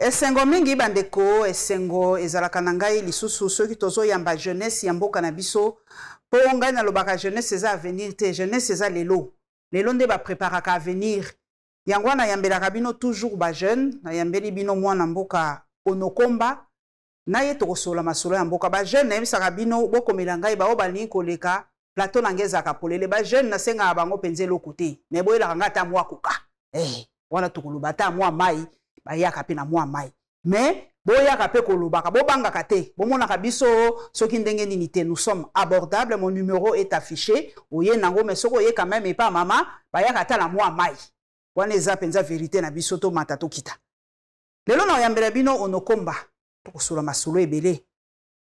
Esengo mingi bandeko, esengo ezalaka na ngai lisusu soki tozo yamba jeunesse ya mboka na biso. Po ngai na lobaka jeunesse eza avenir te, jeunesse eza lelo. Lelo nde ba préparaka avenir. Yango na yambelaka bino toujours ba jeune, na yambeli bino mwana mboka onokomba. Na ye tokosola masolo ya mboka ba jeune na yebisaka bino bokomela ngai ba obalingi koleka plateau na ngezaka polele ba jeune na senga bango penze lokote. Me boyela nga ta mwa kuka. Wana tukuluba ta mwa mai. Bayaka pe na mwa mai. Mais boyaka pe kolobaka bobangaka te. Bomonaka biso soki ndenge nini te. Nous sommes abordables, mon numéro est affiché. Oye nango mais soko ye quand même et pas maman, bayaka ta la mwa mai. Wana eza penza vérité na biso to mata to kita. Lelo na yambela bino onokomba. Tokosola masolo ebele.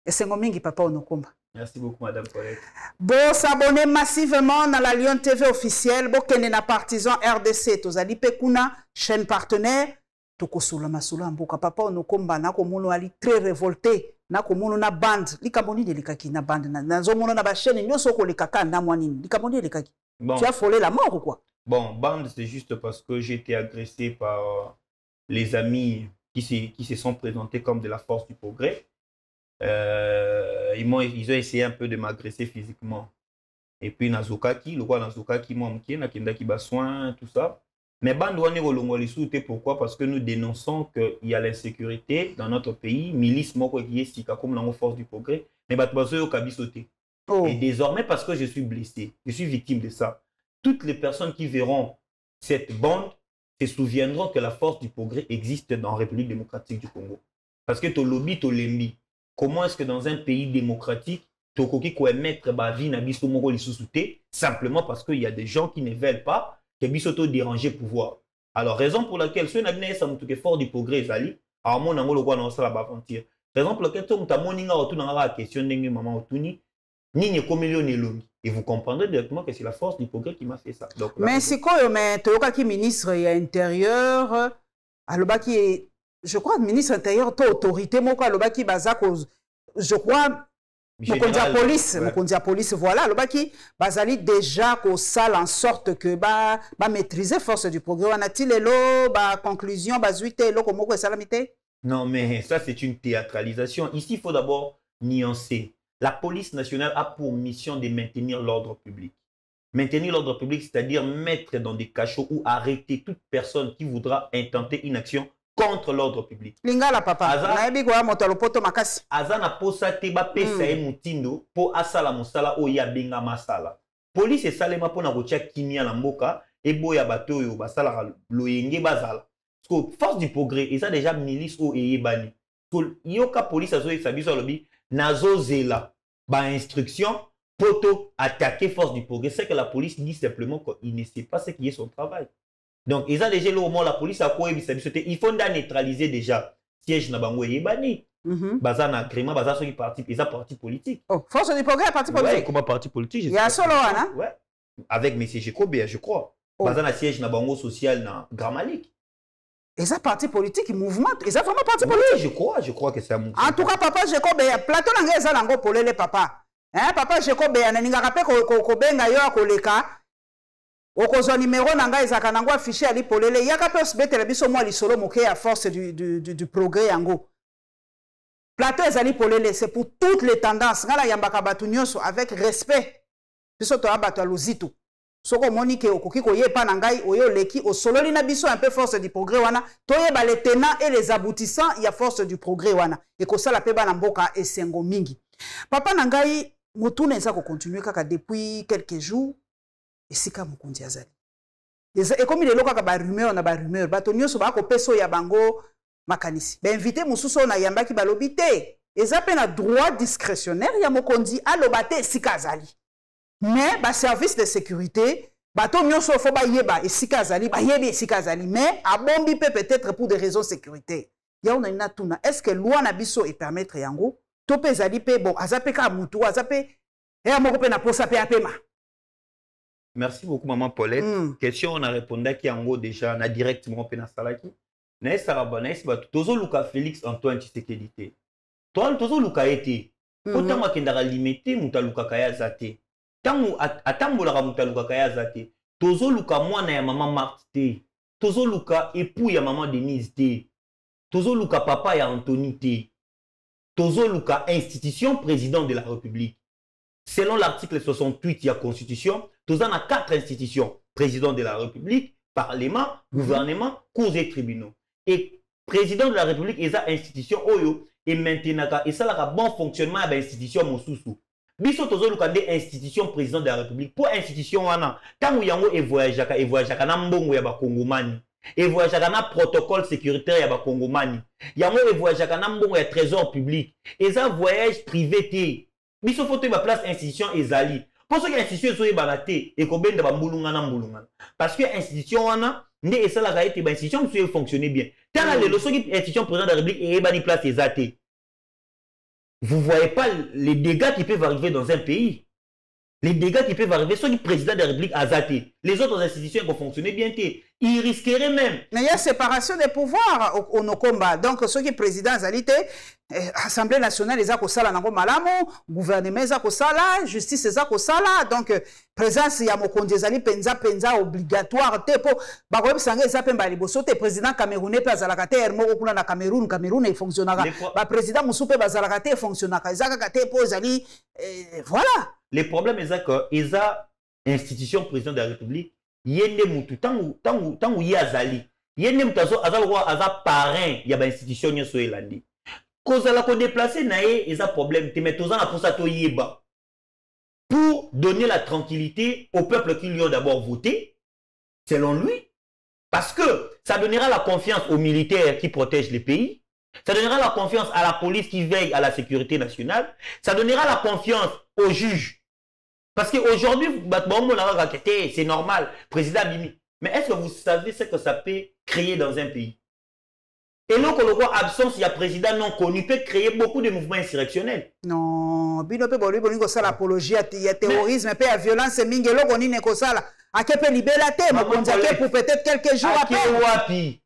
Esengo mingi papa onokomba. Merci beaucoup, Madame Paulette. Bon, s'abonner massivement dans la Lyon TV officielle. Bon, kene na partisan RDC. Tozali Pekuna, chaîne partenaire. Tokosola masolo mboka papa onokomba na komono ali très révolté. Na komono na bande. Likaboni de likaki na bande. Na zomono na ba chaîne nyoso ko likaka na mwanini. Likaboni de likaki. Bon. Tu as frôlé la mort ou quoi? Bon, bande, c'est juste parce que j'ai été agressé par les amis qui se sont présentés comme de la force du progrès. Ils ont essayé un peu de m'agresser physiquement. Et puis Nazokaki, le roi Nazokaki m'a mouké, Nakendaki Bassoin, tout ça. Mais Bandouane Rolongolisoute, pourquoi? Parce que nous dénonçons qu'il y a l'insécurité dans notre pays, milice moko qui est sika comme la force du progrès, mais Batbazo Kabisote. Et désormais, parce que je suis blessé, je suis victime de ça, toutes les personnes qui verront cette bande se souviendront que la force du progrès existe dans la République démocratique du Congo. Parce que to lobby, to lembi. Comment est-ce que dans un pays démocratique, Tokoki ko émettre ba vie na biso moko lisusuté simplement parce qu'il y a des gens qui ne veulent pas que biso déranger pouvoir. Alors raison pour laquelle ceux n'abine ça mutuke fort du progrès zali, alors mon nango lokwa na sala ba frontière. Raison pour laquelle tout muta moninga otu na la question ndenge maman otuni ni ne komilio ne longi. Et vous comprendrez directement que c'est la force du progrès qui m'a fait ça. Donc mais c'est quoi mais toyoka ki ministre ya intérieur alobaki est je crois ministre intérieur to autorité moko alobaki baza cause je crois mokonzi ya police voilà alobaki bazali déjà ko sala en sorte que ba maîtriser force du progrès wana ti lelo ba conclusion bazuite loko moko esalamité. Non mais ça c'est une théâtralisation. Ici il faut d'abord nuancer. La police nationale a pour mission de maintenir l'ordre public. Maintenir l'ordre public, c'est-à-dire mettre dans des cachots ou arrêter toute personne qui voudra intenter une action contre l'ordre public. Lingala papa. Azana posa teba pesa e mutindo po asala musala o ya benga masala. Police salema po na rotia kimia na mboka e boya bato yo basala loyenge bazala. Parce que force du progrès et ça déjà milice o eyebani. Yoka police azo esabiso lobi nazo zela ba instruction poto attaquer force du progrès. C'est que la police dit simplement qu'il ne sait pas ce qui est son travail. Donc, ils ont déjà le moment la police a quoi il faut neutraliser déjà siège na bango yebani. Baza na agrément, baza sur parti, ils ont parti politique. Oh, force du progrès parti politique. Ouais, comment parti politique? Il y a solo wana. Ouais. Avec M. Jekobe, je crois. Baza na siège na bango social na Grand Malik. Ils ont parti politique, mouvement, ils ont vraiment parti politique. Je crois que c'est un mouvement. En tout cas, papa Jekobe, plateau nanga eza nango polele papa. Hein, papa Jekobe ananinga pe ko benga yo akoleka. Okozo numéro nanga ezaka nango affiché ali polele yaka pe osbetela biso mwa lisolo moke à force du progrès yango. Plateau ezali polele, c'est pour toutes les tendances. Ngala yambaka batu nyonso avec respect. Biso to abatu aluzito. Soko monike okoki koye pa nangai oyo leki osololi na biso un peu force du progrès wana toyeba les tenants et les aboutissants il y a force du progrès wana et ko sala pe bana mboka esengo mingi. Papa nangai motuna eza ko continuer kaka depuis quelques jours. Esika mukundi azali. Et comme il est là ba rumeur na ba rumeur, bato nyonso ba ko peso ya bango makanisi. Ba invité mususo na yamba ki balobi te. Eza pe na droit discrétionnaire ya mokondi alobate esika azali. Mais ba service de sécurité, bato nyonso fo ba yeba esika azali, ba yebi esika azali, mais abombi peut-être pour des raisons sécuritaires. Ya on a tuna, est-ce que loi na biso et permettre yango to pe zali pe bon azape ka mutu azape e amoko pe na posa pe apema. Merci beaucoup, maman Paulette. Question, on a répondu qui en gros déjà, on a directement fait dans salaki. N'est-ce pas, n'est-ce pas, Tozo Luka Félix Antoine Tshisekedi. Toi, Tozo Luka été. Autant moi qui n'a limité, Mouta Luka Kaya Zate. Tant Atambola Mouta Luka Kaya Zate. Tozo Luka moi na ya maman Marthe. Tozo Luka époux ya maman Denise. Tozo Luka papa ya Anthony T. Tozo Luka institution président de la République. Selon l'article 68 de la Constitution, Tozo a 4 institutions. Président de la République, Parlement, gouvernement, cours et tribunaux. Et président de la République est une institution Oyo et maintenant et ça a un bon fonctionnement de l'institution Mosusu. Biso Tozo Luka des institutions président de la République pour institution wana tant yango et voyageaka na mbongo ya ba Kongomani. Et voyageaka na protocole sécuritaire ya ba Kongomani. Yango et voyageaka na mbongo ya trésor public. Et ça voyage privé té. Biso faut ba place institution ezali. Pour ce que l'institution soit balaté et qu'on bende ba mbulungana. Parce que l'institution wana ne et ça la gaïté ba institution soit fonctionner bien. Tant la leçon qui institution président de la République et bani place ezate. Vous voyez pas les dégâts qui peuvent arriver dans un pays. Les dégâts qui peuvent arriver, ceux qui président de la République a zaté. Les autres institutions vont fonctionner bien. Ils risqueraient même. Mais il y a séparation des pouvoirs au Nokomba. Donc, ceux qui sont présidents, Assemblée nationale, ils ont sala nango malamu, gouvernement, ils ont sala, justice, ils ont sala. Donc, présence, il y a mokonde, ils penza obligatoire. Pour, barob sangé, ils appellent baliboso, président camerounais, pas à la cate, hermo, okula na Cameroun, Cameroun, il fonctionnera. Président Moussoupe, bazalakate, fonctionnera. Ils ont kate, pour zali, voilà. Le problème est que ils ont institution président de la République. Yende mutu tangu yazali yende mutazo aza parrain ya ba institution nyoso elandi kozala ko déplacer naé eza problème te mais tozana pour ça to yeba pour donner la tranquillité au peuple qui lui ont d'abord voté selon lui parce que ça donnera la confiance aux militaires qui protègent les pays, ça donnera la confiance à la police qui veille à la sécurité nationale, ça donnera la confiance aux juges. Parce qu'aujourd'hui, c'est normal, président Bimi. Mais est-ce que vous savez ce que ça peut créer dans un pays? Et donc, on voit absence, il y a président non connu, peut créer beaucoup de mouvements insurrectionnels. Non, Bino peut ça l'apologie, il y a terrorisme, il y a violence, mingelo, on y n'est ça là. À quel peut libérer la terre, pour peut-être quelques jours après.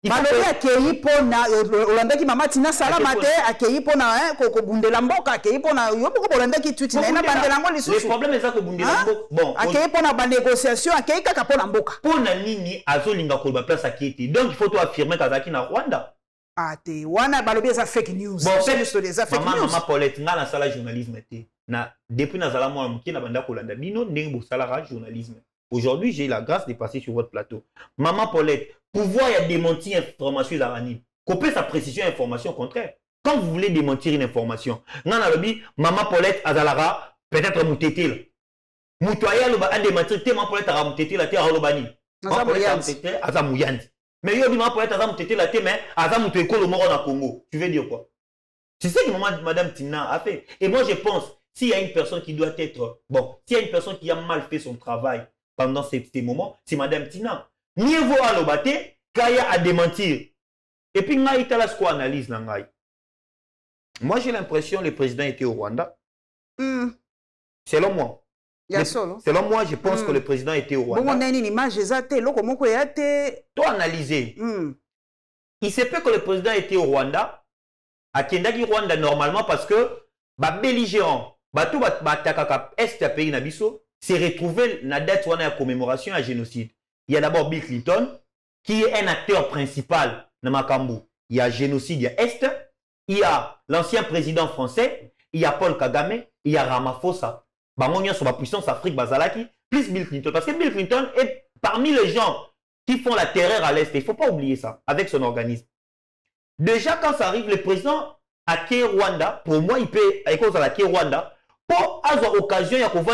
Balobi akei pona Olanda ki mama tina salama te akei pona ko bundela mboka akei pona yo ko Olanda ki tweet na bandela ngo lisusu. Le problème est ça ko bundela mboka. Bon, akei pona ba négociation akei kaka pona mboka. Pona nini azolinga ko ba place akiti. Donc il faut to affirmer kazaki na Rwanda. Ah te wana balobi za fake news. Bon, c'est juste des fake news. Maman Paulette nga na sala journalisme te. Na depuis na zala mo muki na banda ko Olanda bino ndenge bo sala journalisme. Aujourd'hui, j'ai la grâce de passer sur votre plateau. Maman Paulette, pouvoir y a démentir information d'Arani. Couper sa précision information contraire. Quand vous voulez démentir une information, non a lobby, Maman Paulette Azalara, peut-être moutété là. Moutoya le a démentir, Maman Paulette a moutété la terre à l'obani. Maman Paulette a moutété à Mouyandi. Mais yo Maman Paulette a moutété la terre, mais à moutété le mort en Congo. Tu veux dire quoi? C'est ça que Madame Tina a fait. Et moi je pense, s'il y a une personne qui doit être, bon, s'il y a une personne qui a mal fait son travail, pendant ces moments, c'est Madame Tina. Mieux vaut à l'obate, Kaya à démentir. Et puis, Ngaï Talas quoi analyse Nangaï. Moi, j'ai l'impression que le président était au Rwanda. Selon moi. Selon moi, je pense que le président était au Rwanda. Bon, on a une image exacte. Toi, analyser. Il se peut que le président était au Rwanda. À Kendaki Rwanda, normalement, parce que, belligérant, tout est pays Nabiso. C'est retrouvé la date où on a la commémoration à génocide. Il y a d'abord Bill Clinton, qui est un acteur principal dans Makambu. Il y a génocide, il y a Est, il y a l'ancien président français, il y a Paul Kagame, il y a Ramaphosa. Bangonia sur la puissance Afrique Bazalaki, plus Bill Clinton. Parce que Bill Clinton est parmi les gens qui font la terreur à l'Est. Il ne faut pas oublier ça, avec son organisme. Déjà, quand ça arrive, le président à Rwanda, pour moi, il peut, à cause de la Rwanda, pour avoir l'occasion, il y a qu'on vend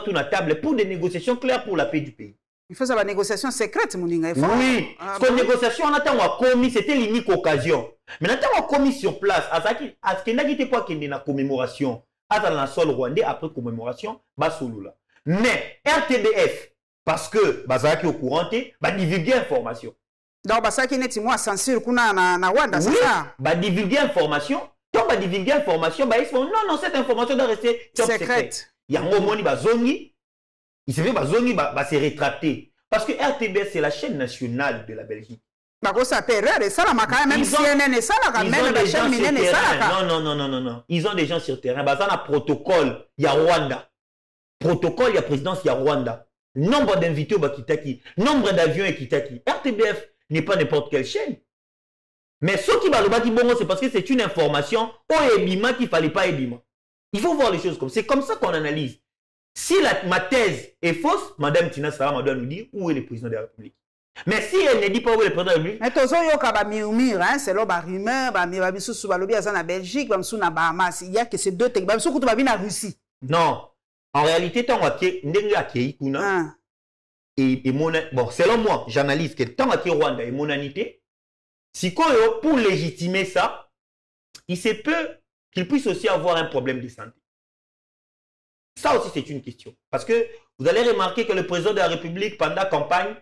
tout la table pour des négociations claires pour la paix du pays. Il faut ça, la négociation secrète, mon dingue. Oui, parce que la négociation, on attend commis, c'était l'unique occasion. Mais on attend commis sur place, à ce qu'il n'était pas qu'il y ait une commémoration, à la sol rwandais, après commémoration, Basouloula. Mais RTBF, parce que Bazaki au courant, va divulguer information. Donc, Basaki n'est pas censure qu'on a na Rwanda, c'est ça? Va divulguer information. On va divulguer l'information, bah, ils font non, cette information doit rester secrète. Il y a un moment où il se fait se rétracter. Parce que RTBS, c'est la chaîne nationale de la Belgique. Non. Ils ont des gens sur terrain. Ils ont un protocole. Il y a Rwanda. Protocole, il y a présidence, il y a Rwanda. Nombre d'invités au Bakitaki. Nombre d'avions à Kitaki. RTBF n'est pas n'importe quelle chaîne. Mais ce qui va le bâtir bon, c'est parce que c'est une information au ébima qu'il ne fallait pas ébima. Il faut voir les choses comme ça. C'est comme ça qu'on analyse. Si ma thèse est fausse, Madame Tina Salama doit nous dire où est le président de la République. Mais si elle ne dit pas où est le président de la République... Mais tous ceux qui ont murmure, c'est là, rumeur, en Belgique, en Bahamas, il y a que ces deux techniques. Surtout en Russie. Non. En réalité, tant et bon, selon moi, j'analyse que tant que Rwanda est monanité, si pour légitimer ça, il se peut qu'il puisse aussi avoir un problème de santé. Ça aussi, c'est une question. Parce que vous allez remarquer que le président de la République, pendant la campagne,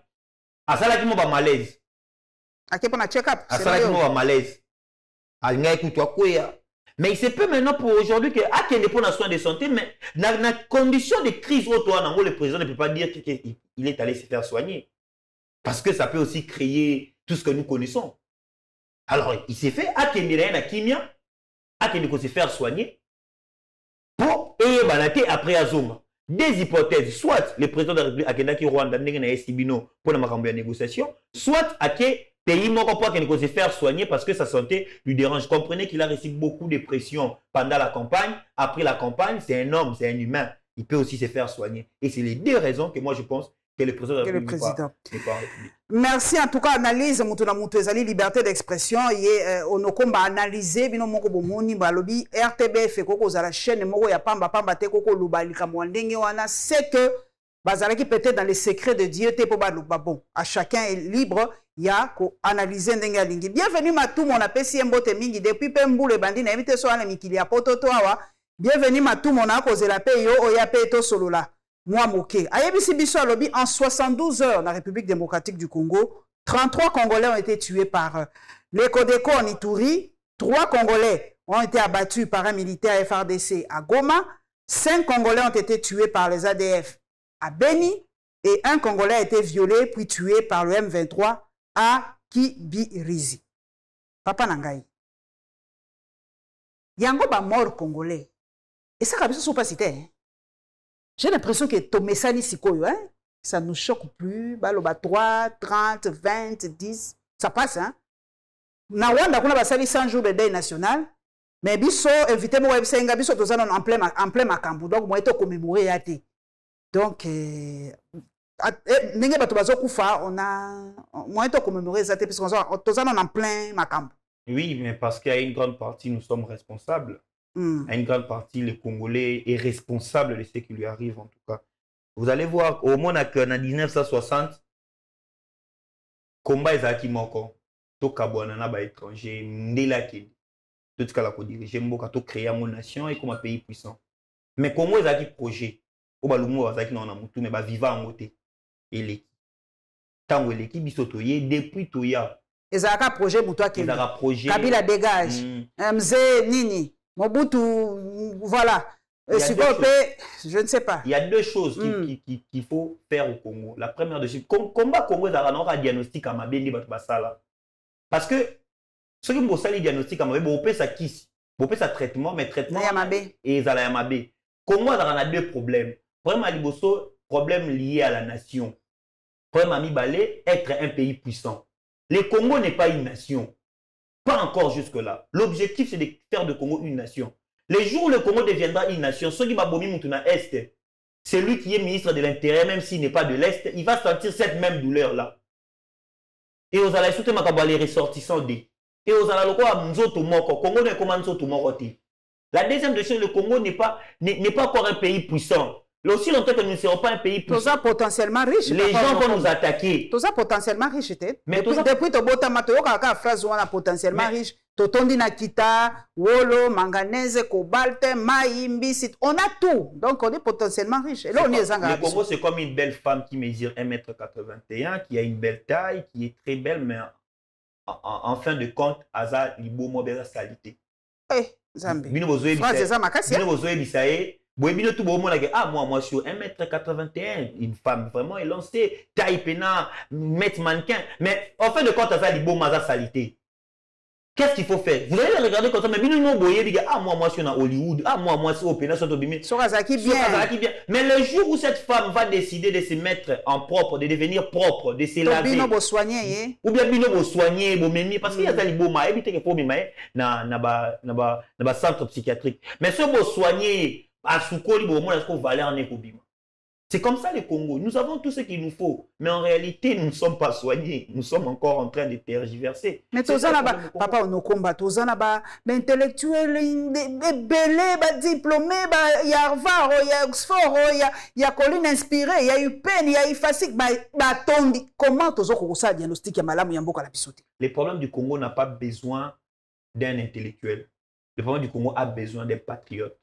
a ça là malaise. A ça là malaise. Mais il se peut maintenant pour aujourd'hui que qu'il n'y ait pas de soins de santé, mais dans la condition de crise où le président ne peut pas dire qu'il est allé se faire soigner. Parce que ça peut aussi créer tout ce que nous connaissons. Alors, il s'est fait qu'il n'y ait rien à Kimia, qu'il ne se faire soigner. Pour balater après Azonga. Des hypothèses, soit le président de la République a qui Rwanda n'a Sibino pour la négociation, soit à qui pays qui ne se faire soigner parce que sa santé lui dérange. Comprenez qu'il a reçu beaucoup de pression pendant la campagne. Après la campagne, c'est un homme, c'est un humain. Il peut aussi se faire soigner. Et c'est les deux raisons que moi je pense que le président de la République n'est pas en République. Merci en tout cas, analyse, liberté d'expression, on a analysé, RTBF, la chaîne, c'est que, bazalaki peut-être dans les secrets de Dieu, bon, à chacun est libre, il y a analyser ndenge. Bienvenue Matou, mon appel si mbote mingi, depuis Pembou, le bandit, n'invite soit à mikili à Pototoawa. Bienvenue Matou, mon a causé la paix, yo, oya paix to solo là. Moi, moké. Ayebisi Bisso à lobby, en 72 heures, dans la République démocratique du Congo, 33 Congolais ont été tués par les Codeco en Ituri, 3 Congolais ont été abattus par un militaire FRDC à Goma, 5 Congolais ont été tués par les ADF à Beni, et un Congolais a été violé puis tué par le M23 à Kibirizi. Papa Nangai. Yango ba mort Congolais. Et ça, ne sont pas cités. J'ai l'impression que Tomesani Sikoyo, hein? Ça ne nous choque plus. Baloba 3, 30, 20, 10. Ça passe, hein? Na Rwanda, on a passé 100 jours de deuil national. Mais biso, invité moi, Senga, biso, tout ça, en plein macambo. Donc, moi, je commémoré à té. Donc, n'engé bato bazo kufa, on a, moi, je commémoré ça, parce qu'on a tout ça, en plein macambo. Oui, mais parce qu'à une grande partie, nous sommes responsables. À une grande partie, le Congolais est responsable de ce qui lui arrive, en tout cas. Vous allez voir, au moins en 1960, combat ezaki moko, to kabouana ba étranger, ndélaki, tout ce qu'il a dirigé, mboka to créer mon nation et comme un pays puissant. Mais Congo ezaki projet, au balumo ezaki na mutu mais ba vivant en moté. Et l'équipe. Tant que l'équipe bisotoye depuis toya. Ezaka projet buto ki. Ezaka projet. Kabila dégage. Mzee Nini. Mobutu, voilà. Je ne sais pas. Il y a deux choses qu'il faut faire au Congo. La première de ces combat Congo, il y a un diagnostic à ma béni. Parce que ce qui me dit diagnostic à ma béni, c'est ça qui c'est ça traitement, mais traitement et ça la mabé. Congo, il y a deux problèmes. Problème lié à la nation. Problème être un pays puissant. Le Congo n'est pas une nation. Pas encore jusque-là. L'objectif, c'est de faire de Congo une nation. Les jours où le Congo deviendra une nation, ceux qui m'abomi Moutouna Est, celui qui est ministre de l'Intérieur, même s'il n'est pas de l'Est, il va sentir cette même douleur-là. Et aux alliés, les ressortissants des. Et aux alliés, Congo n'est comment Nzoto Moko. La deuxième chose, le Congo n'est pas encore un pays puissant. Là aussi longtemps que nous ne serons pas un pays puissant. Tout ça potentiellement riche. Les gens vont nous attaquer. Tout ça potentiellement riche. Mais depuis ton beau tamato, la phrase où on a potentiellement riche. Totondi na kita, wolo, manganèse, cobalt, maïmbi, on a tout. Donc on est potentiellement riche. Et là, le Congo, c'est comme une belle femme qui mesure 1m81, qui a une belle taille, qui est très belle, mais en fin de compte, Aza Libo Mobile Salité. Eh, Zambi. Ah, moi, je suis 1m81, une femme vraiment élancée, taille pena, mètre mannequin. Mais en fin de compte, Aza Libo Maza Salité. Qu'est-ce qu'il faut faire? Vous allez les regarder comme ça, mais bien nous voyez, moi, je suis dans Hollywood, moi, je suis au Pénin, bien. Mais le jour où cette femme va décider de se mettre en propre, de devenir propre, de se laver, ou bien bino soigner, parce qu'il y a des beaux maïs, il y a des centres psychiatriques. Mais si vous soignez, à Soukoli, vous allez en écobima. C'est comme ça le Congo. Nous avons tout ce qu'il nous faut. Mais en réalité, nous ne sommes pas soignés. Nous sommes encore en train de tergiverser. Mais tous papa, on combat. Tous les intellectuels, les diplômés, il y a Harvard, il y a Oxford, il y a Colline inspiré, il y a UPenn, il y a IFASIC. Comment tous les diagnostic Le problème du Congo n'a pas besoin d'un intellectuel. Le problème du Congo a besoin des patriotes.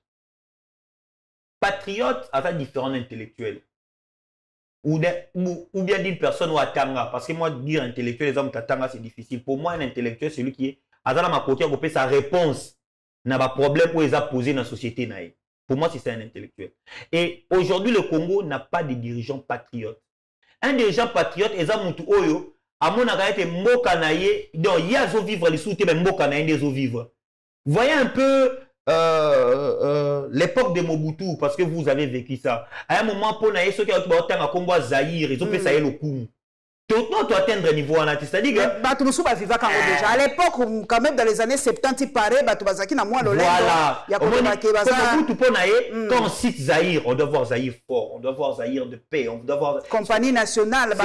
Patriote avec différents intellectuels. Ou bien d'une personne ou à Tanga. Parce que moi, dire intellectuel, les hommes à Tanga, c'est difficile. Pour moi, un intellectuel, c'est celui qui est à ma côté, on peut sa réponse n'a pas problème où ils ont posé dans la société. Pour moi, c'est ça un intellectuel. Et aujourd'hui, le Congo n'a pas de dirigeants patriotes. Un dirigeant patriote, ils ont monté Oyo, à mon avis, Mbokanaye, donc il y a zo vivre les sous-titres, mais Mbokanaye des zo vivre. Voyez un peu. L'époque de Mobutu, parce que vous avez vécu ça. À un moment, pour ceux qui ont été en Congo, Zaïre, ils ont fait ça et le coup. Tout le monde doit atteindre un niveau en artiste. C'est-à-dire que. À l'époque, quand même, dans les années 70, il paraît, voilà. Quand on cite Zaïre, on doit voir Zaïre fort, on doit voir Zaïre de paix, on doit voir. Compagnie nationale,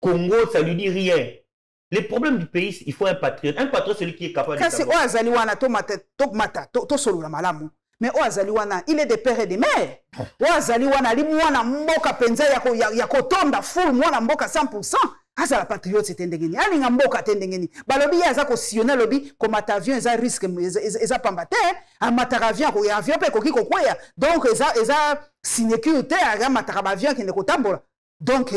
Congo, ça lui dit rien. Les problèmes du pays, il faut un patriote. Un patriote, c'est celui qui est capable de savoir. Mais il est des pères et des mères. Il y a kotonda full mwana mboka 100%. Asa la patriote c'est ndengeni. Ali nga mboka tendengeni. Balobi ya za ko sillonner lobi comme avion eza risque eza pambate. Amataka avion ko avion pe ko kiko kwea. Donc eza sécurité aga mataka avion qui ne ko tambola. Donc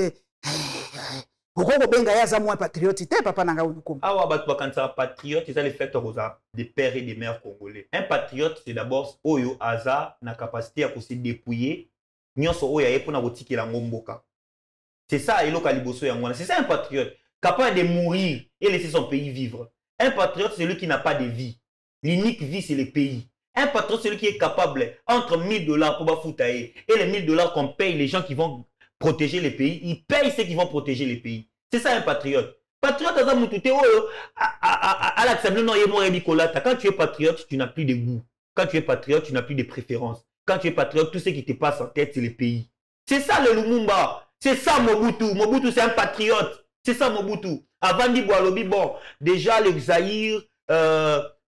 pourquoi benga ya za moi patriote papa nanga unukum. Awa batu bakansa patriote ils ont les fait des pères et des mères congolais. Un patriote c'est d'abord oyo aza na capacité à se dépouiller nyonso oyo aye pona kotikela ngomboka. C'est ça eloka liboso ya ngwana. C'est ça un patriote capable de mourir et laisser son pays vivre. Un patriote c'est celui qui n'a pas de vie. L'unique vie c'est le pays. Un patriote c'est celui qui est capable entre $1000 pour bafoutaye et les $1000 qu'on paye les gens qui vont protéger les pays, ils payent ceux qui vont protéger les pays. C'est ça un patriote. Patriote, quand tu es patriote, tu n'as plus de goût. Quand tu es patriote, tu n'as plus de préférence. Quand tu es patriote, tout ce qui te passe en tête, c'est les pays. C'est ça le Lumumba. C'est ça Mobutu. Mobutu, c'est un patriote. C'est ça Mobutu. Avant dit Boalobi, bon, déjà le Zaïre,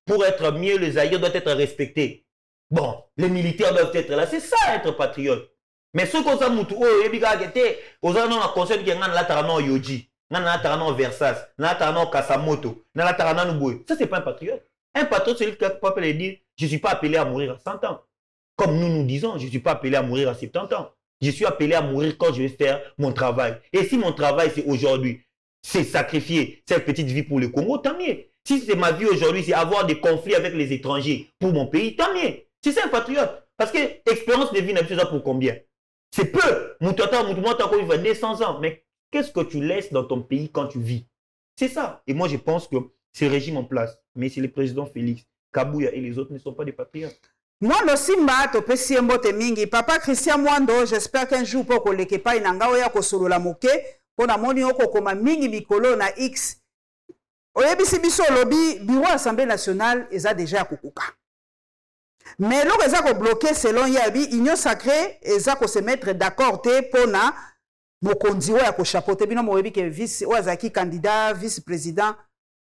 pour être mieux, le Zaïre doit être respecté. Bon, les militaires doivent être là. C'est ça être patriote. Mais ce qu'on a moutou, on a conseil qui est là, Yoji, là, Versas, là, Kasamoto, là, ça c'est pas un patriote. Un patriote, c'est lui qui est capable de dire, je ne suis pas appelé à mourir à 100 ans. Comme nous disons, je ne suis pas appelé à mourir à 70 ans. Je suis appelé à mourir quand je vais faire mon travail. Et si mon travail, c'est aujourd'hui, c'est sacrifier cette petite vie pour le Congo, tant mieux. Si c'est ma vie aujourd'hui, c'est avoir des conflits avec les étrangers pour mon pays, tant mieux. C'est ça un patriote. Parce que l'expérience de vie n'a plus ça pour combien? C'est peu. Moutata, il va 200 ans. Mais qu'est-ce que tu laisses dans ton pays quand tu vis? C'est ça. Et moi, je pense que c'est le régime en place. Mais c'est le président Félix, Kabouya et les autres ne sont pas des patriotes. Moi, le Simba, tu peux si mbote mingi. Papa Christian Mwando, j'espère qu'un jour, pour que l'équipe pas inanga oya ko solo la moke, pour na moni oko koma mingi mikolo na X. Oyebisi biso lobby, bureau Assemblée nationale, ils a déjà kukuka. Mais là, ils ont bloqué selon Yabi, Union sacrée, ils ont se mettre d'accord pour na mokondi wa ko chapeauter bino moyebi que vice Oazaki candidat vice-président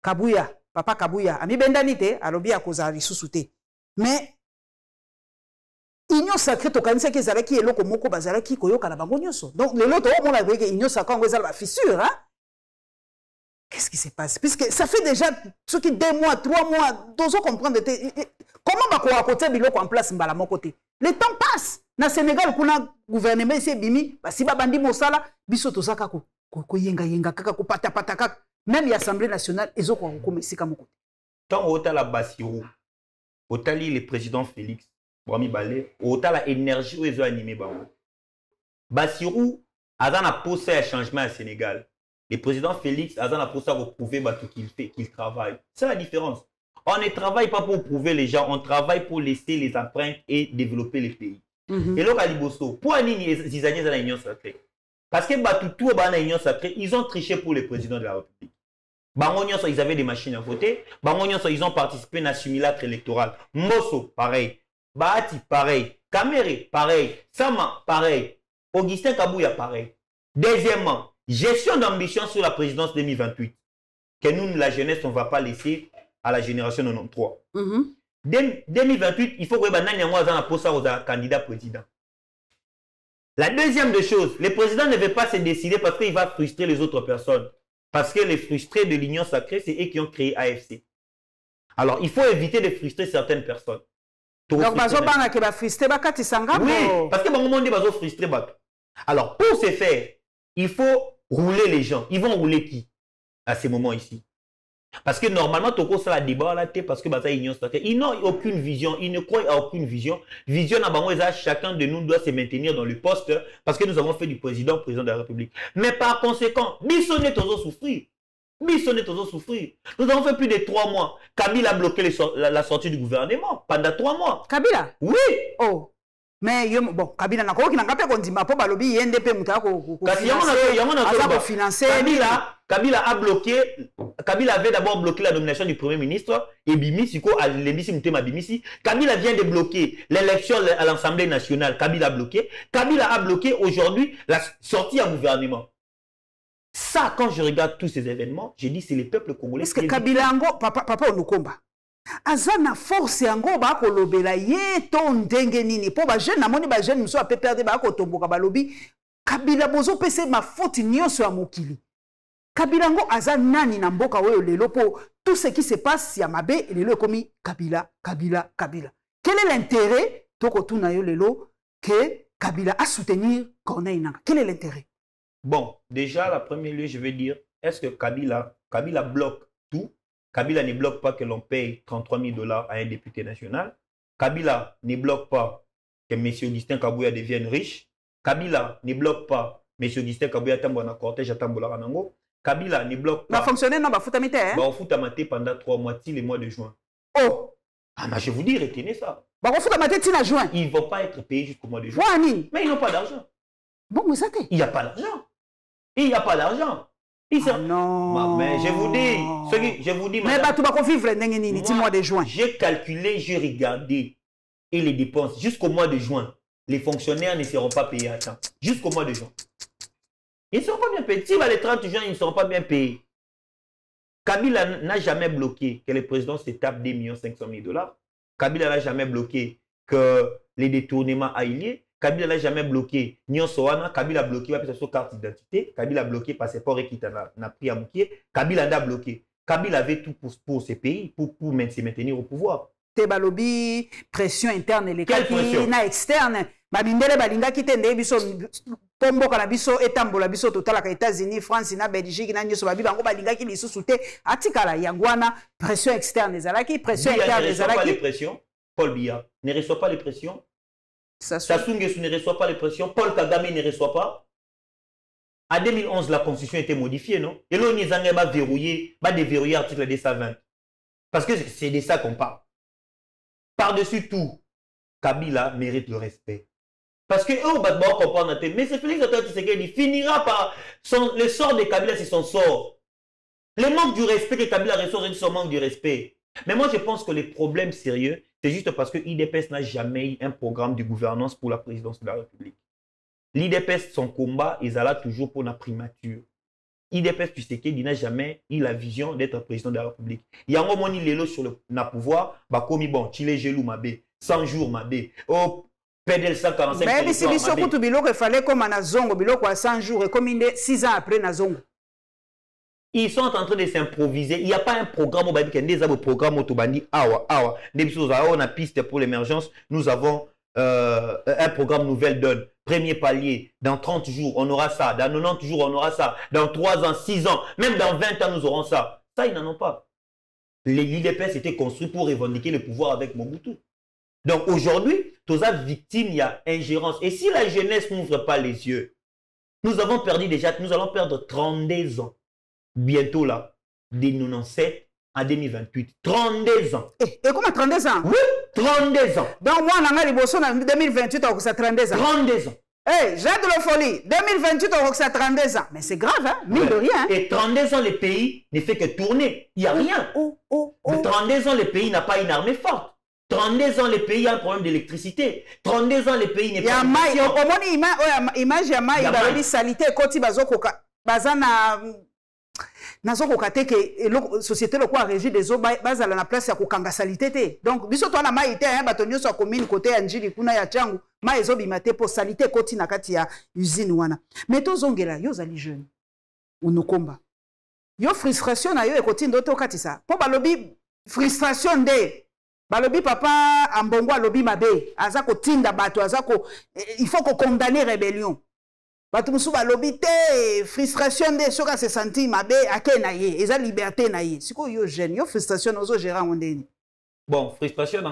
Kabouya, papa Kabouya, ami bendanite alobi akoza risusute. Mais Union sacrée to kanisa ki zala ki eloko moko bazala ki koyoka na bango nyonso. Donc le lot on a vu que Union sacrée on va la fissure hein. Qu'est-ce qui se passe? Puisque ça fait déjà ce qui 2 mois, 3 mois, tous comprendre comment va qu'on côté biloko en place mbala mon côté. Le temps passe. Na Sénégal kuna gouvernement ici bimi, si babandi mosala biso to saka ko yenga kaka ko pata kaka. Même l'Assemblée nationale ezo ko komesi ka moko. Tant autant la Bassirou, autant le président Félix Brami Balé, autant la énergie où ils ont animé bango. Bassirou Azan a posé un changement au Sénégal. Le président Félix, Azan a posé pour prouver qu'il travaille. C'est la différence. On ne travaille pas pour prouver les gens, on travaille pour laisser les empreintes et développer les pays. Et là, Kaliboso, pour aller les années dans l'Union sacrée. Parce que tout dans l'Union sacrée, ils ont triché pour le président de la République. Ils avaient des machines à voter. Ils ont participé à un simulacre électoral. Mosso, pareil. Bahati, pareil. Kamere, pareil. Sama, pareil. Augustin Kabouya, pareil. Deuxièmement, gestion d'ambition sur la présidence 2028. Que nous, la jeunesse, on ne va pas laisser à la génération 93. 2028, il faut que les candidat président. La deuxième des choses, le président ne veut pas se décider parce qu'il va frustrer les autres personnes. Parce que les frustrés de l'Union sacrée, c'est eux qui ont créé AFC. Alors, il faut éviter de frustrer certaines personnes. Donc, qui va frustrer, oui, parce que bon, monde va frustrer. Alors, pour ce faire, il faut rouler les gens. Ils vont rouler qui à ce moment ici? Parce que normalement, Toko, ça la débat là, parce que ils n'ont aucune vision, ils ne croient à aucune vision. Vision, chacun de nous doit se maintenir dans le poste parce que nous avons fait du président de la République. Mais par conséquent, Bissonnet toujours souffrir. Nous avons fait plus de 3 mois. Kabila a bloqué la sortie du gouvernement pendant 3 mois. Kabila? Oui. Oh. Mais bon, Kabila n'a pas dit que balobi NDP financer. Kabila a bloqué. Kabila avait d'abord bloqué la nomination du Premier ministre et Bimisi, Kabila vient de bloquer l'élection à l'Assemblée nationale. Kabila a bloqué aujourd'hui la sortie à gouvernement. Ça, quand je regarde tous ces événements, j'ai dit c'est le peuple congolais. Est-ce que Kabila papa Olukomba azana force yango ba ko lobela ye to ndenge nini po ba jeune na moni ba jeune muso a pe perdre ba ko tomboka ba lobi Kabila bozo pese ma faute nyonso ya mokili. Kabila ngo aza nani na mboka oyo lelo po tout ce qui se passe ya mabe lelo komi Kabila. Quel est l'intérêt to ko tuna yo lelo que Kabila a soutenir Corneille Nangaa? Quel est l'intérêt? Bon, déjà la première lieu, je vais dire, est-ce que Kabila bloque tout? Kabila ne bloque pas que l'on paye 33 000 $ à un député national. Kabila ne bloque pas que M. Augustin Kabouya devienne riche. Kabila ne bloque pas M. Augustin Kabouya tambo na cortège à Tambola Ranango. Kabila ne bloque pas. Va fonctionner non, va foutamite, hein? Va foutamite pendant 3 mois, le mois de juin. Oh! Ah, mais je vous dis, retenez ça. Va foutamite en juin. Ils ne vont pas être payés jusqu'au mois de juin. Mais ils n'ont pas d'argent. Bon, vous savez. Il n'y a pas d'argent. Il n'y a pas d'argent. Non. Mais je vous dis, mais tu vas vivre le mois de juin. J'ai calculé, j'ai regardé et les dépenses jusqu'au mois de juin. Les fonctionnaires ne seront pas payés à temps. Jusqu'au mois de juin. Ils ne seront pas bien payés. Si les 30 juin, ils ne seront pas bien payés. Kabila n'a jamais bloqué que le président se tape 2 500 000 $. Kabila n'a jamais bloqué que les détournements aillent lieu. Kabila n'a jamais bloqué Nyonsoana, Kabila a bloqué sa carte d'identité, Kabila a bloqué passeport et qui n'a pris à Moukier, Kabila a bloqué. Kabila avait tout pour ces pays, pour se maintenir au pouvoir. Tebalobi, pression interne, les quelle pression externe. Babindele balinga ki tende biso pombo kana biso etambola biso totala ka États-Unis, France na Belgique na nyoso babi bango balinga ki lisusu te atikala yangwana pression externe ezalaki pression interne ezalaki. Ne reçoit pas les pressions. Paul Biya ne reçoit pas les pressions. Sassou Nguesso ne reçoit pas les pressions. Paul Kagame ne reçoit pas. En 2011, la constitution a été modifiée, non? Et là, on va déverrouiller l'article 220. Parce que c'est de ça qu'on parle. Par-dessus tout, Kabila mérite le respect. Parce que eux, on va comprendre. Mais c'est Félix Antoine Tshisekedi finira par... le sort de Kabila, c'est son sort. Le manque du respect que Kabila reçoit, c'est son manque du respect. Mais moi, je pense que les problèmes sérieux, c'est juste parce que l'IDPS n'a jamais eu un programme de gouvernance pour la présidence de la République. L'IDPS, son combat, il est là toujours pour la primature. l'IDPS Tshisekedi n'a jamais eu la vision d'être président de la République. Il y a un moment où il est là sur le pouvoir, bah comme bon, Chile gelou mabé, 100 jours mabé, oh PDL 145. Mais si biso kutu biloko fallait comme na zongo biloko à 100 jours et comme 6 ans après na zongo. Ils sont en train de s'improviser. Il n'y a pas un programme au Badi qui est un programme au Bandi. Awa. On a piste pour l'émergence. Nous avons un programme nouvelle donne. Premier palier. Dans 30 jours, on aura ça. Dans 90 jours, on aura ça. Dans 3 ans, 6 ans, même dans 20 ans, nous aurons ça. Ça, ils n'en ont pas. L'IDPS était construit pour revendiquer le pouvoir avec Mobutu. Donc aujourd'hui, tous les victimes, il y a ingérence. Et si la jeunesse n'ouvre pas les yeux, Nous avons perdu déjà, nous allons perdre 32 ans. Bientôt là, de 97 à 2028. 32 ans. Et comment 32 ans? Oui, 32 ans. Donc moi, on a en 2028, on a 32 ans. 32 ans. Hey, j'ai de la folie. 2028, on a 32 ans. Mais c'est grave, hein? Mine de rien. Hein? Et 32 ans, le pays ne fait que tourner. Il n'y a rien. Mais 32 ans, le pays n'a pas une armée forte. 32 ans, le pays a un problème d'électricité. 32 ans, le pays n'est pas... Il y a image ya mai ba salité koti bazokoka bazana nazokoka te ke société lokwa régie des eaux bazala na place ya kokanga salité te. Donc biso to na mai te hein bato nyonso commune côté ya njili kuna ya changu mai ezobima te po salité koti na kati ya usine wana. Mais tozongela yo zali jeune. Unokomba. Yo frustration na yo ekoti ndoto kati sa. Po balobi frustration nde balobi papa ambongo alobi mabe azako tinda bato azako il faut qu'on condamner rébellion bato musu balobi te frustration de soka se sentir mabe ake na ye eza liberté na ye siko yo jeune yo frustration ozo gérer ondeni. Bon, frustration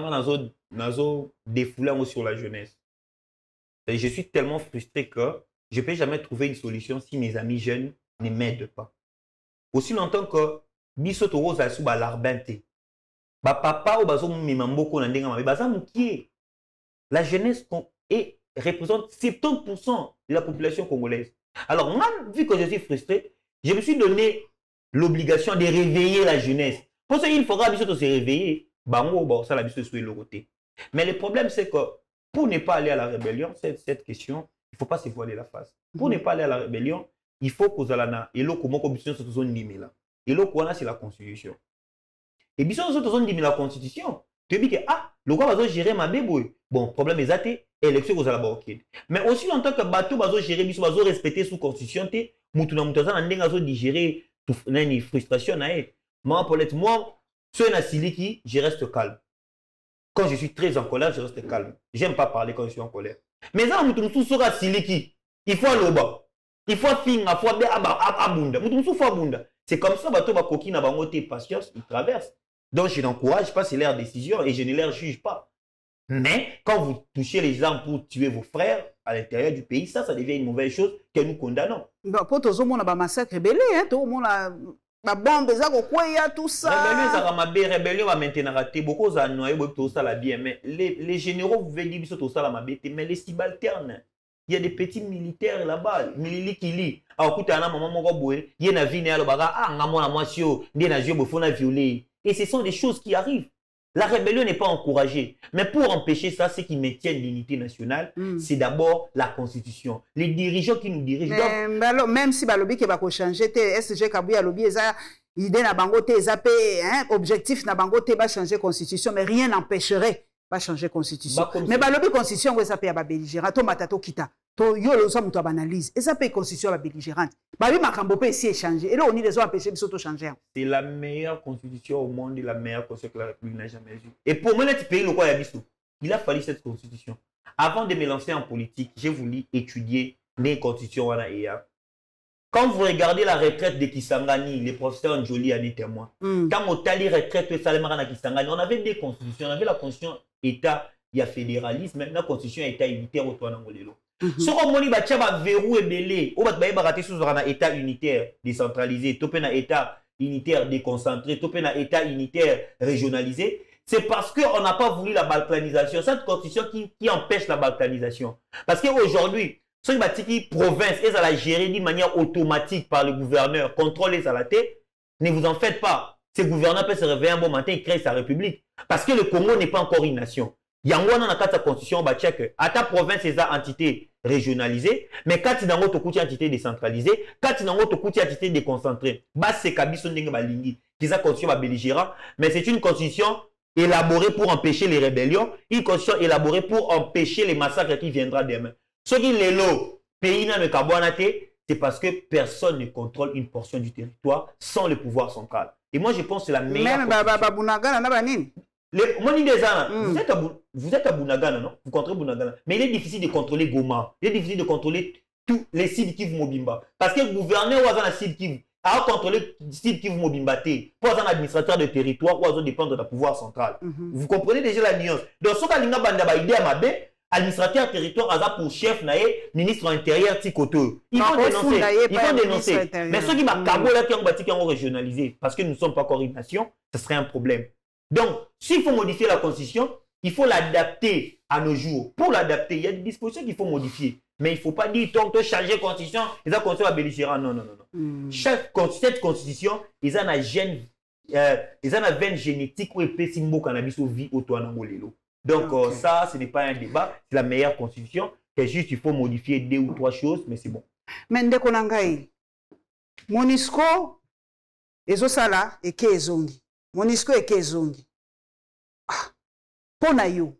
nazo défouler sur la jeunesse. Et je suis tellement frustré que je peux jamais trouver une solution si mes amis jeunes ne m'aident pas. Aussi longtemps que biso to rosa sou ba larbente ba papa ou bazo mimamboko na ndenga mabe baza mukie. La jeunesse représente 70% de la population congolaise. Alors moi, vu que je suis frustré, je me suis donné l'obligation de réveiller la jeunesse. Pour ça, il faudra bien se réveiller. Bango, ça la biso sur le côté. Mais le problème, c'est que pour ne pas aller à la rébellion, cette question, il ne faut pas se voiler la face. Pour ne pas aller à la rébellion, il faut que Zalana et l'eau comment commission se zone là. Et l'eau c'est la constitution. Et bien sûr, nous avons dit la constitution. Tu dis que le roi va gérer ma bébé. Bon, problème est athée, élection aux alabokid. Mais aussi longtemps que bateau va gérer, il va respecter sous constitution, Moutuna Moutazan, on va digérer une frustration. Moi, ceux na siliki, je reste calme. Quand je suis très en colère, je reste calme. J'aime pas parler quand je suis en colère. Mais ça, Moutuna sera siliki. Il faut aller au bas. Il faut finir, il faut abunda. Moutuna faut abunda. C'est comme ça, bateau va coquine à bangoté patience, il traverse. Donc, je n'encourage pas, c'est leur décision et je ne les juge pas. Mais quand vous touchez les armes pour tuer vos frères à l'intérieur du pays, ça devient une mauvaise chose que nous condamnons. Pour tout le monde, il y a un massacre belé, tout le monde a la bombe, tout ça. Rébellion va maintenant rater. Beaucoup de noyés, tout ça la bien. Mais les généraux, vous voulez dire tout ça la mabé, mais les subalternes. Il y a des petits militaires là-bas, militaires qui lisent. Alors, écoutez, il y a un moment, il y a une vie, il y a un violé. Et ce sont des choses qui arrivent. La rébellion n'est pas encouragée. Mais pour empêcher ça, ce qui maintient l'unité nationale, c'est d'abord la Constitution. Les dirigeants qui nous dirigent. Même si Balobi qui va changer, SG Kabouya Lobi, l'idée na bangote, objectif na bangote va changer la Constitution, mais rien n'empêcherait pas changer la Constitution. Mais Balobi Constitution, ça peut être belligérant. To matato kita. To yo le somme to analyse. Et ça peut être Constitution belligérante. Balobi Makambo peut essayer de changer. Et là, on est les empêcher de s'auto-changer. C'est la meilleure constitution au monde et la meilleure constitution que la République n'a jamais eue. Et pour moi, notre pays, le roi Yabiso, il a fallu cette constitution. Avant de me lancer en politique, j'ai voulu étudier les constitutions. Quand vous regardez la retraite de Kisangani, les professeurs Njoli a des témoins. Quand on a les retraites de Salemara na Kisangani, on avait des constitutions. On avait la constitution État, il y a fédéralisme, maintenant la constitution État unitaire au Touanangolelo. Ce qu'on m'a dit, c'est un verrou et belé. On va rater sous un État unitaire décentralisé, topé un État unitaire déconcentré, topé un État unitaire régionalisé. C'est parce qu'on n'a pas voulu la balkanisation. Cette constitution qui empêche la balkanisation. Parce qu'aujourd'hui, ceux qui province, ils la gérer d'une manière automatique par le gouverneur, contrôler à la tête, ne vous en faites pas. Ce gouverneur peut se réveiller un bon matin et créer sa république. Parce que le Congo n'est pas encore une nation. Il y a une constitution que à ta province, c'est une entité régionalisée, mais quand tu as une entité décentralisée, quand tu as une entité déconcentrée, c'est une constitution belligérante, mais c'est une constitution élaborée pour empêcher les rébellions, une constitution élaborée pour empêcher les massacres qui viendront demain. Ce qui est le pays dans le Kabouanate, c'est parce que personne ne contrôle une portion du territoire sans le pouvoir central. Et moi, je pense que c'est la meilleure. Même vous êtes à Bunagana, non? Vous contrôlez Bunagana. Mais il est difficile de contrôler Goma. Il est difficile de contrôler tous les Sud Kivu Mobimba. Parce que le gouverneur ou un Sud Kivu a contrôlé Sud Kivu Mobimba. Pour un administrateur de territoire ou dépendre du pouvoir central. Vous comprenez déjà la nuance. Donc, ce que vous avez idée à Mabé, administrateur territoire aza pour chef naé ministre intérieur tikoto. Il faut dénoncer. Il faut dénoncer. Mais ceux qui m'a kabola qui ont bâti qui ont régionalisé parce que nous ne sommes pas encore une nation, ce serait un problème. Donc, s'il faut modifier la constitution, il faut l'adapter à nos jours. Pour l'adapter, il y a des dispositions qu'il faut modifier. Mais il ne faut pas dire tant que changer la constitution, les constitution va belligérant. Non, non, non, non. Cette constitution, ils ont une gène, ils ont une veine génétique où ils simbo cannabis au vie autour de donc ça, ce n'est pas un débat, c'est la meilleure constitution. C'est juste il faut modifier 2 ou 3 choses, mais c'est bon. Mais ndeko nangai, Monisco ezosala eke ezongi. Monisco eke ezongi. Ah, pona yo.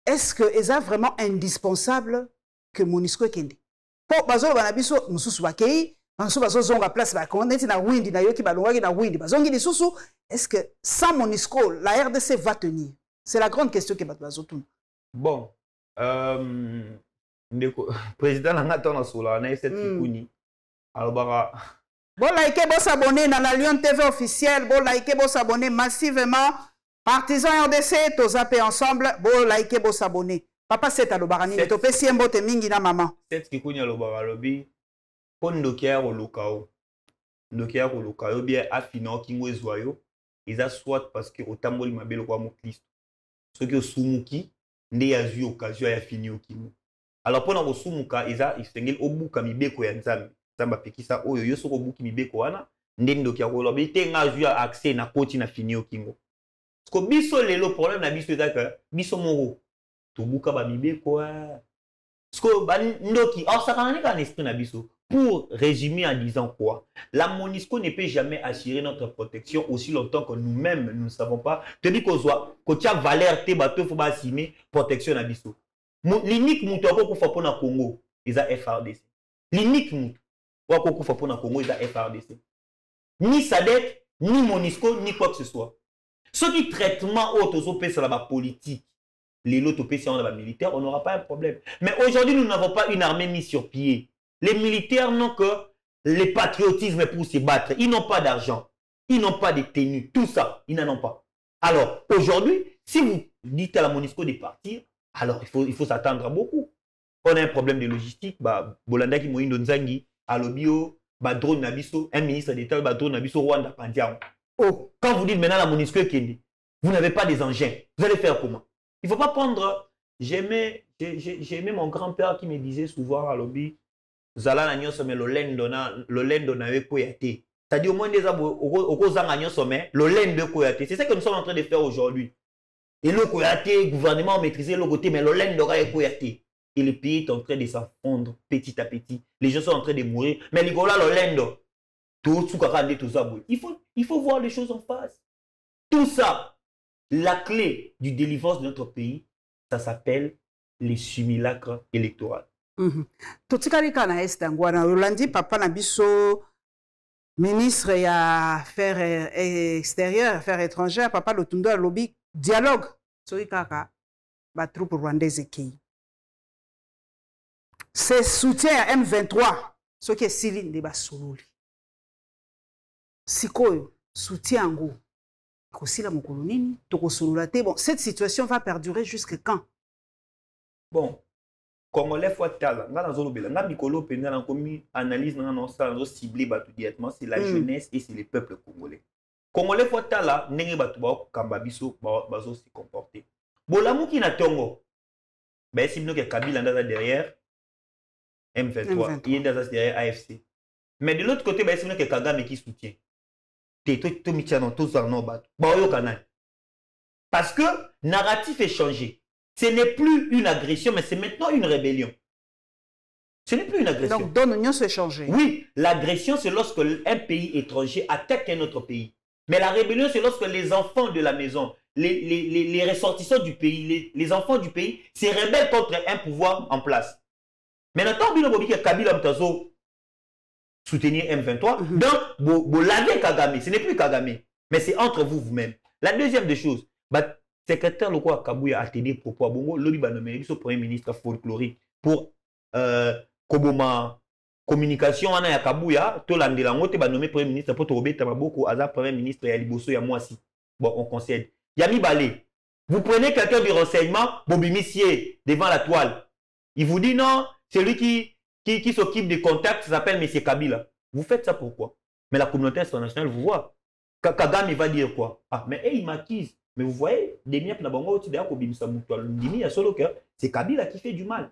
Est-ce que c'est vraiment indispensable que Monisco ekende? Po bazolo banabiso mususu bakei, banso bazo zonga place ba koneti na windi na yo ki balongaki na windi. Bazongi lisusu, est-ce que sans Monisco, la RDC va tenir? C'est la grande question que Batouazo tourne. Bon, le président Langaton a sur la cette Kikouni. Alors, bon, likez, bon s'abonner dans la Lyon TV officielle. Bon, likez, bon s'abonner massivement. Partisans RDC, tous appelés ensemble. Bon, likez, bon s'abonner. Papa, c'est à l'Obarani. Tu peux si un bote mingi na maman. Cette Kikouni à l'Obaralobi. Pour Ndokia au Lokao. Ndokia au Lokao, bien affinant qui m'a zoyo. Ils a soit parce que au Tamboli m'a belle quoi mon Christ. Ce que Sumuki n'est a eu occasion à finir au Kimu. Alors pendant que Sumuka, ils ont au bout comme Ibeko et Nzambe. Zamba Pekisa, oh yo soko bout qui Ibeko ana, n'endo qui a rolobé, t'es a eu accès na côté na finir au Kimu. Parce que biso le problème na biso que biso moro. To buka ba Ibeko. Parce que ba ndoki, alors ça quand on esprit na biso. Pour résumer en disant quoi? La Monisco ne peut jamais assurer notre protection aussi longtemps que nous-mêmes, nous ne savons pas. Tu dis qu'on soit, que tu as valeur, tes bateaux, il faut pas assumer protection à Bissau. L'unique mouton qu'on fait pour le Congo, ils ont FRDC. L'unique mouton qu'on fait pour le Congo, ils ont FRDC. Ni SADC, ni Monisco, ni quoi que ce soit. Ce qui traitement autosopé sur la politique, les lots sur la militaire, on n'aura pas un problème. Mais aujourd'hui, nous n'avons pas une armée mise sur pied. Les militaires n'ont que le patriotisme pour se battre. Ils n'ont pas d'argent. Ils n'ont pas de tenues. Tout ça, ils n'en ont pas. Alors, aujourd'hui, si vous dites à la Monisco de partir, alors il faut s'attendre à beaucoup. On a un problème de logistique. Bolanda qui m'a Nzangi, Alobio, drone Nabiso, un ministre d'État, drone Nabiso, Rwanda, Pandiao. Oh, quand vous dites maintenant la Monisco est Kendi, vous n'avez pas des engins. Vous allez faire comment? Il ne faut pas prendre. J'aimais mon grand-père qui me disait souvent à Lobi, Zala na nyoso me lolendo na we koyate. C'est-à-dire au moins des abo okozanga nyoso me lolendo koyate. C'est ça que nous sommes en train de faire aujourd'hui. Et le koyate, gouvernement maîtrisé le côté mais lolendo koyate. Et le pays est en train de s'affondre petit à petit. Les gens sont en train de mourir. Mais Nicolas lolendo tout sukakande tout ça. Il faut voir les choses en face. Tout ça, la clé du délivrance de notre pays, ça s'appelle les simulacres électoraux. Totikali kana est ngwana Rolandi papa na biso ministre ya affaires extérieures affaires étrangères papa Lotundo alobi dialogue soki kaka ba troupe rwandaise ki c'est soutien à M23 soki esili nde basololi sikoyo soutien ngo kosila mokolo nini tokosolola te bon cette situation va perdurer jusque quand? Bon Congolais fois tala, nga na zolo bela, nga mikolo pe nga na komi analyse nga na ça na ciblé batu directement, c'est la jeunesse et c'est le peuple congolais. Congolais fois tala, ndenge batu ba kamba biso bazo se comporter. Bolamu ki na tongo. Ben si bino ke Kabila ndaza derrière M23, il est ndaza derrière AFC. Mais de l'autre côté ben si bino ke Kagame qui soutient. To mi tiano to ça non batu. Ba yo kanai. Parce que narratif est changé. Ce n'est plus une agression, mais c'est maintenant une rébellion. Ce n'est plus une agression. Donc, dans l'Union, c'est changé. Oui, l'agression, c'est lorsque un pays étranger attaque un autre pays. Mais la rébellion, c'est lorsque les enfants de la maison, les ressortissants du pays, les enfants du pays, se rebellent contre un pouvoir en place. Maintenant, Kabila Mtazo soutenir M23. Donc, vous l'avez Kagame. Ce n'est plus Kagame. Mais c'est entre vous-même. La deuxième des choses, secrétaire local à Kabouya a tenu propos à Bongo, l'Oli Banomé, le premier ministre folklorique pour Koboma communication on a Kabouya, to landelango te banomé premier ministre pour Tobé Tamaboko, Aza premier ministre et Aliboso ya Mwasi. Bon, on concède. Yami Balé, Vous prenez quelqu'un du renseignement, Bobimissier, devant la toile. Il vous dit non, c'est lui qui s'occupe des contacts, ça s'appelle M. Kabila. Vous faites ça pourquoi? Mais la communauté internationale vous voit. Kagame il va dire quoi? Ah, mais il m'accuse. Mais vous voyez, c'est Kabila qui fait du mal.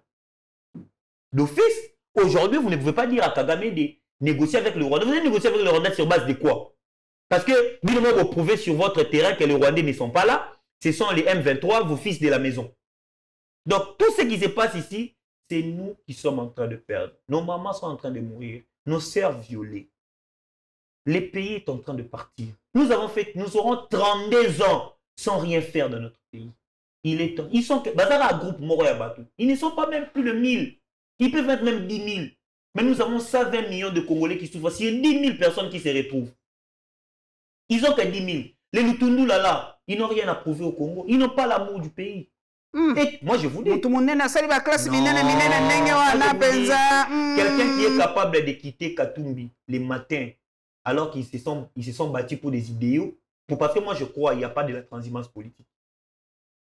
D'office, aujourd'hui, vous ne pouvez pas dire à Kagame de négocier avec le Rwanda. Vous allez négocier avec le Rwanda sur base de quoi? Parce que, vous prouvez sur votre terrain que les Rwandais ne sont pas là. Ce sont les M23, vos fils de la maison. Donc, tout ce qui se passe ici, c'est nous qui sommes en train de perdre. Nos mamans sont en train de mourir. Nos sœurs violées. Le pays est en train de partir. Nous aurons 32 ans sans rien faire dans notre pays. Il est temps. Ils sont un groupe Moroyabatou. Ils ne sont pas même plus de 1000. Ils peuvent être même 10 000. Mais nous avons 120 millions de Congolais qui souffrent. Il y a 10 000 personnes qui se retrouvent. Ils ont que 10 000. Les Lutundu là, ils n'ont rien à prouver au Congo. Ils n'ont pas l'amour du pays. Et moi je vous dis. Quelqu'un qui est capable de quitter Katumbi les matins alors qu'ils se sont battus pour des idéaux. Parce que moi je crois qu'il n'y a pas de la transhumance politique.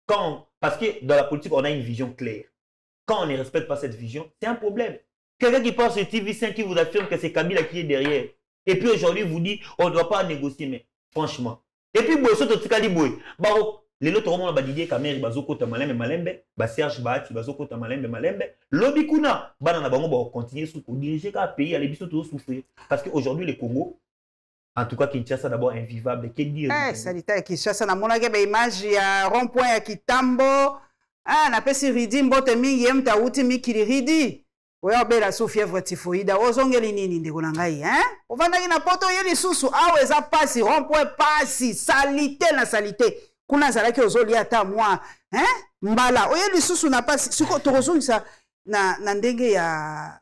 Parce que dans la politique on a une vision claire. Quand on ne respecte pas cette vision, c'est un problème. Quelqu'un qui passe sur TV5 qui vous affirme que c'est Kabila qui est derrière. Et puis aujourd'hui vous dit on ne doit pas négocier, mais franchement. Et puis les autres romans ba Didier Kameri bazoko ta malembe malembe ba Serge Bahati bazoko ta malembe malembe lobi kuna bana na bango ba continuer sous diriger ka pays aller biso to souffrir parce que aujourd'hui le Congo en tout cas Kinshasa d'abord invivable que dire salita Kinshasa na mona ke ba image ya rond-point ya Kitambo na pesi ridi mbote mingi yemta uti mikiri ridi oya bela so fièvre typhoïde ozongeli nini ndeko na ngai ovandaki na poto yeli susu awa eza pasi rond-point pasi salité na salité kuna zalaki ozolia ata mwa mbala oyeli susu na pasi siko tokozongisa na ndenge ya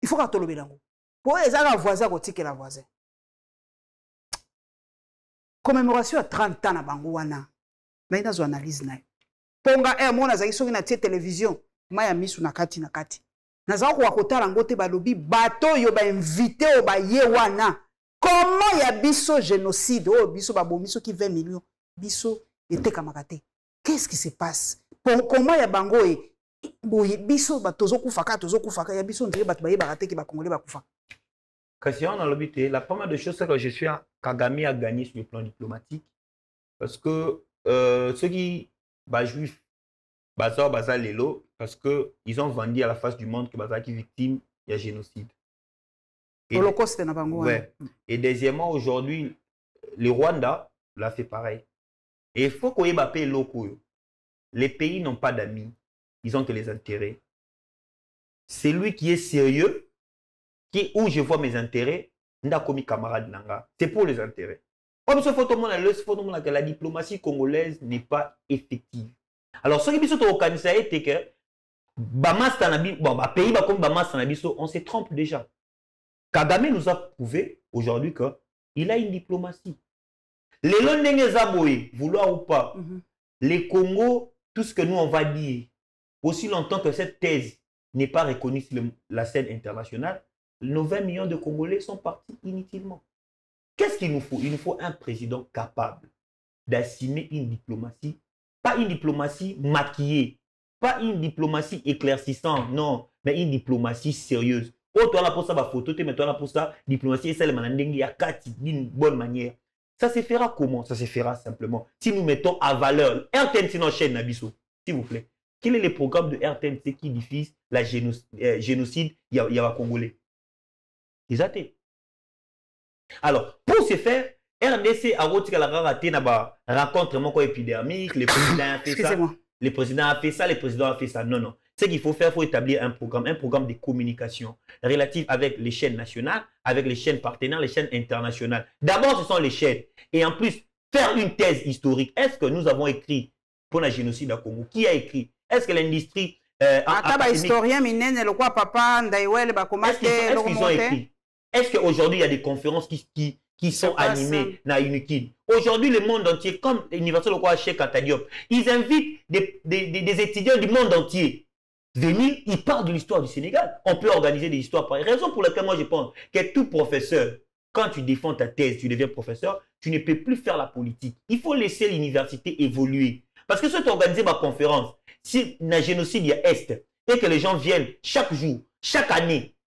il faut ka tolobela ngo po ezaka voisin kotikela voisin commémoration ya 30 ans na bango wana mais nazo analyse nayo ponga mona zaki soki na tie télévision maya misu na kati nazaka kwa kotala ngo te balobi bato yo ba invité o ba ye wana comment ya biso génocide o biso ba bomiso ki 20 millions biso eteka makate. Qu'est-ce qui se passe? Comment ya bango biso batozo kufaka ya biso ndire bato baye barate ki ba congolais bakufa. Kasi on a l'obité, la première des choses c'est que je suis Kagame a gagné sur le plan diplomatique parce que ceux qui juifs baza lelo parce que ils ont vendu à la face du monde que baza qui victime il y a génocide. Holocauste na bango. Ouais. Et deuxièmement aujourd'hui le Rwanda l'a fait pareil. Et il faut qu'on y bappe locaux. Les pays n'ont pas d'amis. Ils ont que les intérêts. C'est lui qui est sérieux, où je vois mes intérêts, n'a commis camarade nanga. C'est pour les intérêts. Comme ce photo que la diplomatie congolaise n'est pas effective. Alors, ce qui est organisé, c'est que on se trompe déjà. Kagame nous a prouvé aujourd'hui qu'il a une diplomatie. Les Londoniens vouloir ou pas, les Congo, tout ce que nous on va dire, aussi longtemps que cette thèse n'est pas reconnue sur la scène internationale, nos 20 millions de Congolais sont partis inutilement. Qu'est-ce qu'il nous faut? Il nous faut un président capable d'assumer une diplomatie, pas une diplomatie maquillée, pas une diplomatie éclaircissante, non, mais une diplomatie sérieuse. Oh, toi là pour ça, photo, mais toi là pour ça, diplomatie, et ça, le manandengi, y a d'une bonne manière. Ça se fera comment? Ça se fera simplement si nous mettons à valeur RTNC dans la chaîne Nabiso, s'il vous plaît. Quel est le programme de RTNC qui diffuse la génocide il y a Congolais? Ils athées. Alors, pour ce faire, RDC a retiré la rareté na rencontre épidermique, le président a fait ça, le président a fait ça, le président a fait ça. Non, non. Ce qu'il faut faire, il faut établir un programme de communication relatif avec les chaînes nationales, avec les chaînes partenaires, les chaînes internationales. D'abord, ce sont les chaînes. Et en plus, faire une thèse historique. Est-ce que nous avons écrit pour le génocide à Congo? Qui a écrit? Est-ce que l'industrie... historien, le quoi, papa, est-ce qu'ils ont écrit? Est-ce qu'aujourd'hui, il y a des conférences qui sont animées dans UNIKID? Aujourd'hui, le monde entier, comme l'université de Cheikh Anta Diop, ils invitent des étudiants du monde entier. Venir, ils parlent de l'histoire du Sénégal. On peut organiser des histoires pareilles. Raison pour laquelle moi je pense que tout professeur, quand tu défends ta thèse, tu deviens professeur, tu ne peux plus faire la politique. Il faut laisser l'université évoluer. Parce que si tu organises ma conférence, si il y a un génocide il y a Est, et que les gens viennent chaque jour, chaque année,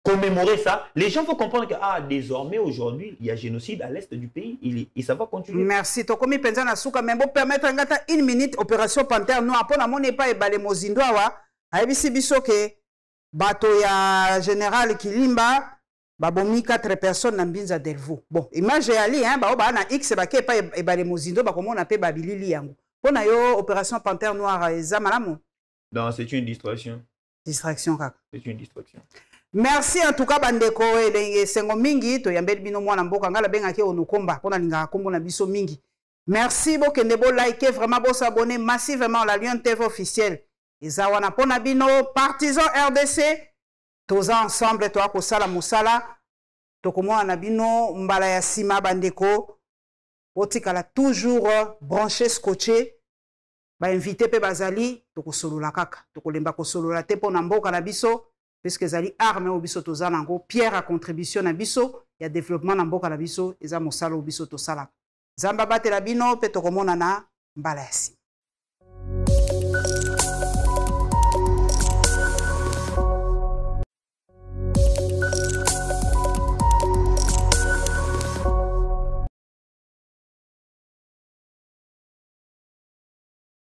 commémorer ça, les gens vont comprendre que désormais, aujourd'hui, il y a génocide à l'Est du pays. Et ça va continuer. Merci. Tokomi penza na suka, mais bon, permettre une minute, opération Panthère Noire, pour la monnaie pas et balé mozindoa, aibisi biso ke, bato ya général Kilimba, babomi 4 personnes na Mbinza Delvaux. Bon, image ali, hein, ba na X, ba ke pa e balé mozindo, ba comment on appelle babilili yango. Pour na yo, opération Panthère Noire, ezamalamu? Non, c'est une distraction. Distraction, kaka. C'est une distraction. Merci en tout cas bandeko et sengo mingi to yambeli bino mwana mboka ngala benga ke onukomba pona linga kombo na biso mingi. Merci bokende bo like vraiment bo s'abonner massivement à la Lion TV officielle. Eza wana pona bino partisans RDC toza ensemble to akosala musala to komona na bino mbala ya sima bandeko otikala toujours branché scotché ba invité pe bazali to kosolola kaka to kolemba kosolola te pona mboka na biso. Puisque zali arme au biso to zanango pierre à contribution na biso ya développement na mboka na biso eza mosala au biso to sala zamba batela bino pe to komona na mbala yasi.